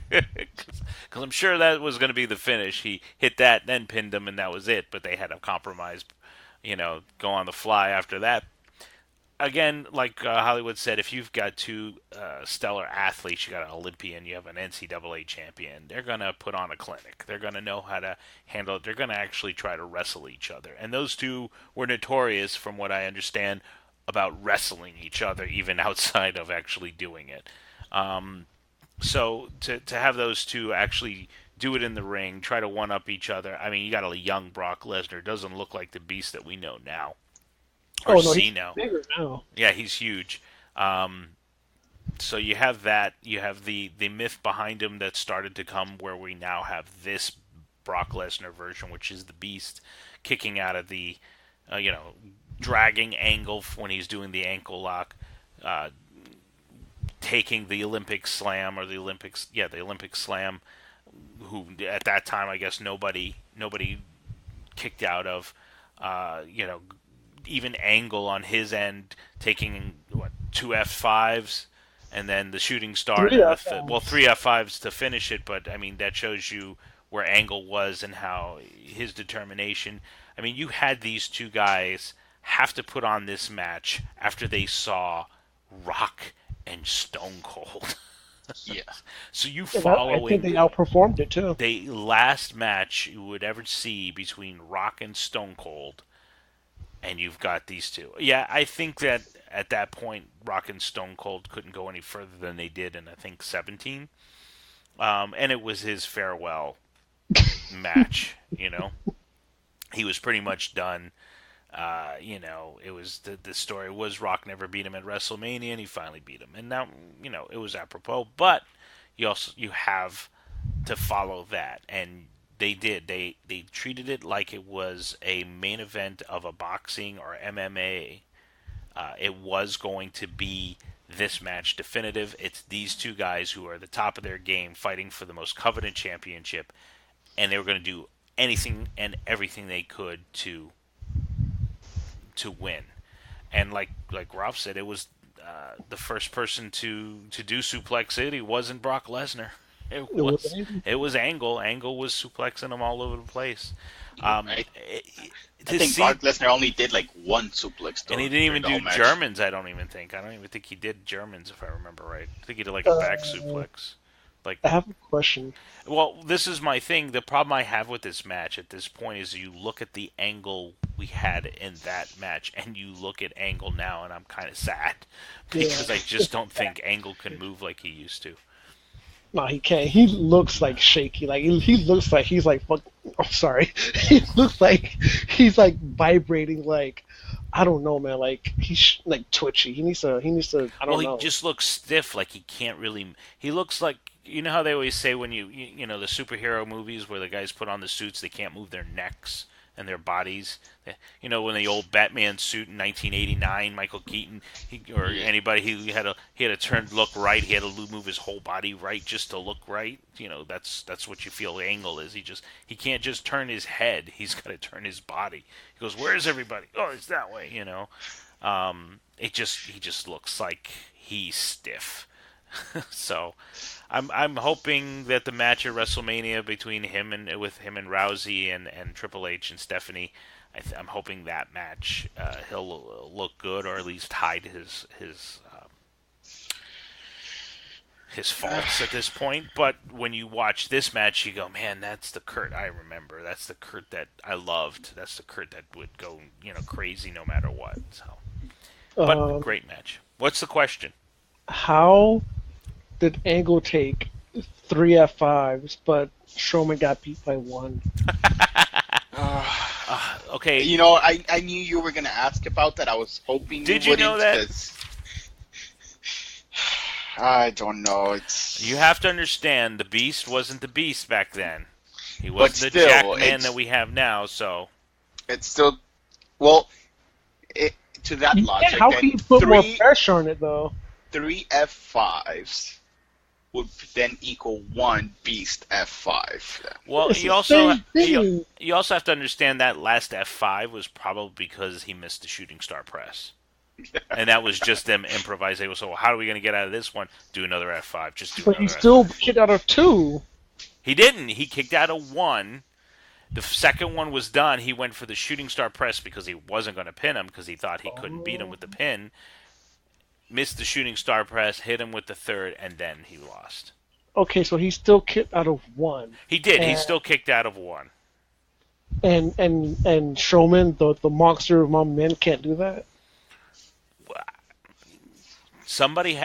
Because I'm sure that was going to be the finish. He hit that, then pinned him, and that was it. But they had a compromise, go on the fly after that. again, like Hollywood said, if you've got two stellar athletes, you got an Olympian, you have an NCAA champion, they're going to put on a clinic. They're going to know how to handle it. They're going to actually try to wrestle each other. And those two were notorious, from what I understand, about wrestling each other, even outside of actually doing it. So to have those two actually do it in the ring, try to one up each other. I mean, you got a young Brock Lesnar. Doesn't look like the beast that we know now or Oh no, see he's now. bigger now. Yeah, he's huge. So you have that. You have the myth behind him that started to come, where we now have this Brock Lesnar version, which is the Beast, kicking out of the, dragging Angle when he's doing the ankle lock, taking the Olympic Slam or the Olympic Slam, who at that time I guess nobody kicked out of. Even Angle on his end taking two F5s and then the shooting star. Three F5s. Well, three F5s to finish it, but I mean that shows you where Angle was and how his determination. I mean, you had these two guys have to put on this match after they saw Rock and Stone Cold. Yeah. So you I following think they outperformed it too. the last match you would ever see between Rock and Stone Cold, and you've got these two. Yeah, I think that at that point, Rock and Stone Cold couldn't go any further than they did in, I think, 17. And it was his farewell match, He was pretty much done. It was the story was Rock never beat him at WrestleMania, and he finally beat him. And now, it was apropos. But you have to follow that, and they did. They treated it like it was a main event of a boxing or MMA. It was going to be this match definitive. It's these two guys who are at the top of their game fighting for the most coveted championship, and they were going to do anything and everything they could to win. And like Ralph said, it was the first person to do Suplex City wasn't Brock Lesnar. It was Angle. Angle was suplexing him all over the place. I think Brock Lesnar only did like one suplex. And he didn't even do Germans, I don't even think he did Germans, if I remember right. I think he did like a back suplex. I have a question. Well, this is my thing. The problem I have with this match at this point is you look at the Angle we had in that match, and you look at Angle now, and I'm kind of sad because I just don't think Angle can move like he used to. No, he can't. He looks like shaky. Like he looks like he's like fuck. I'm sorry. He looks like he's like vibrating. Like I don't know, man. Like he's like twitchy. He needs to. I don't know. He just looks stiff. Like he can't really. He looks like how they always say when you the superhero movies where the guys put on the suits, they can't move their necks and their bodies. When the old Batman suit in 1989, Michael Keaton, anybody, he had to look right. He had to move his whole body right just to look right. That's what you feel Angle is. He can't just turn his head. He's got to turn his body. He goes, "Where's everybody?" "Oh, it's that way." He just looks like he's stiff. So, I'm hoping that the match at WrestleMania between him and Rousey and Triple H and Stephanie, I'm hoping that match he'll look good, or at least hide his faults at this point. But when you watch this match, you go, man, that's the Kurt I remember. That's the Kurt that I loved. That's the Kurt that would go crazy no matter what. So, but great match. What's the question? How did Angle take 3 F5s, but Strowman got beat by 1? Okay. I knew you were going to ask about that. I was hoping Did you know that? I don't know. You have to understand, the Beast wasn't the Beast back then. He wasn't the Jack Man that we have now, so... It's still... Well, to that logic... How can you put more pressure on it, though? 3 F5s would then equal 1 Beast F5. Well, you also have to understand that last F5 was probably because he missed the shooting star press. And that was just them improvising. So how are we going to get out of this one? Do another F5. Just do another F5. But he still kicked out of 2. He didn't. He kicked out of 1, The second one was done. He went for the shooting star press because he wasn't going to pin him because he thought he couldn't beat him with the pin. Missed the shooting star press, hit him with the third, and then he lost. Okay, so he's still kicked out of one. He did. He's still kicked out of one. And Strowman, the monster among men, can't do that?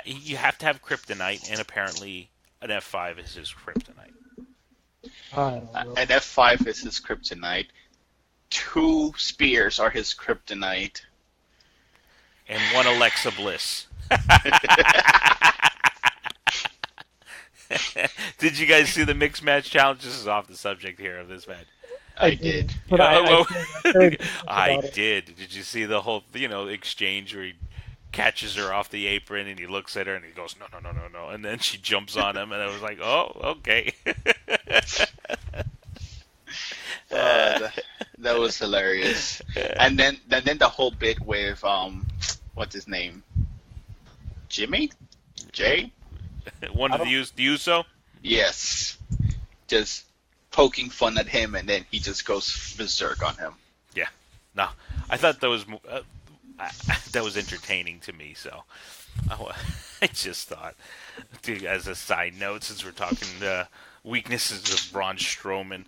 You have to have kryptonite, and apparently an F5 is his kryptonite. I don't know. An F5 is his kryptonite. 2 spears are his kryptonite. And 1 Alexa Bliss. Did you guys see the mixed match challenge? This is off the subject here of this match. I did. But I did. Did you see the whole, exchange where he catches her off the apron and he looks at her and he goes, no, no, no, no, no. And then she jumps on him and I was like, oh, okay. That was hilarious. And then the whole bit with, what's his name? Jimmy? Jay? One of the Uso? Yes. Just poking fun at him, and then he just goes berserk on him. Yeah. No, I thought that was entertaining to me, so I just thought, as a side note, since we're talking weaknesses of Braun Strowman.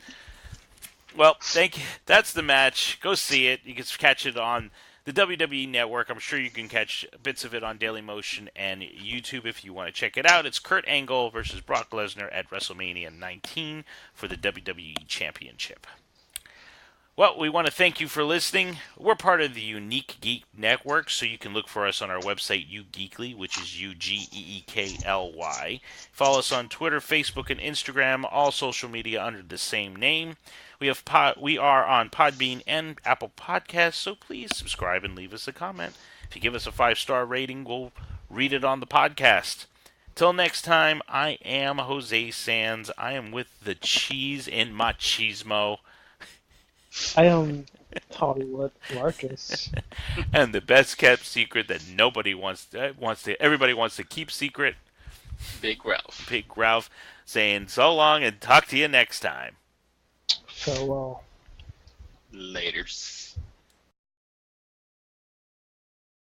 Well, thank you. That's the match. Go see it. You can catch it on the WWE Network. I'm sure you can catch bits of it on Dailymotion and YouTube if you want to check it out. It's Kurt Angle versus Brock Lesnar at WrestleMania 19 for the WWE Championship. Well, we want to thank you for listening. We're part of the Unique Geek Network, so you can look for us on our website, UGeekly, which is UGEEKLY. Follow us on Twitter, Facebook, and Instagram, all social media under the same name. We are on Podbean and Apple Podcasts, so please subscribe and leave us a comment. If you give us a 5-star rating, we'll read it on the podcast. Till next time, I am Jose Sands. I am with the cheese in machismo. I am Hollywood Marcus. And the best kept secret that everybody wants to keep secret. Big Ralph. Big Ralph saying so long and talk to you next time. Farewell. Laters.